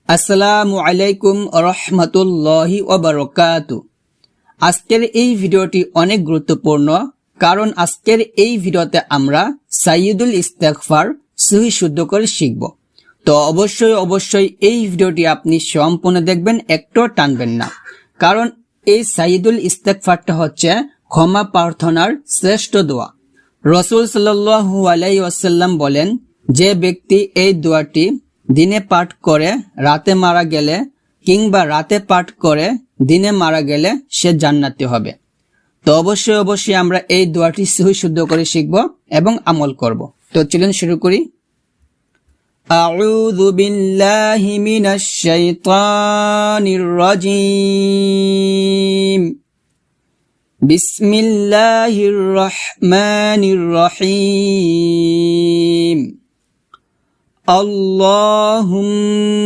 আসসালামু আলাইকুম রহমতুল্লাহি ওয়া বারাকাতুহু। আজকের এই ভিডিওটি অনেক গুরুত্বপূর্ণ, কারণ আজকের এই ভিডিওতে আমরা সাইয়্যিদুল ইস্তেগফার সহি শুদ্ধ করে শিখব। তো অবশ্যই এই ভিডিওটি আপনি সম্পূর্ণ দেখবেন, একটু টানবেন না, কারণ এই সাইয়্যিদুল ইস্তেগফারটা হচ্ছে ক্ষমা প্রার্থনার শ্রেষ্ঠ দোয়া। রাসূল সাল্লাল্লাহু আলাইহি ওয়াসাল্লাম বলেন, যে ব্যক্তি এই দোয়াটি দিনে পাঠ করে রাতে মারা গেলে, কিংবা রাতে পাঠ করে দিনে মারা গেলে সে জান্নাতি হবে। তো অবশ্যই আমরা এই দোয়াটি সহি শুদ্ধ করে শিখব এবং আমল করব। তো চলুন শুরু করি। আউযু বিল্লাহি মিনাশ শাইতানির রাজীম। বিসমিল্লাহির রহমানির রহিম।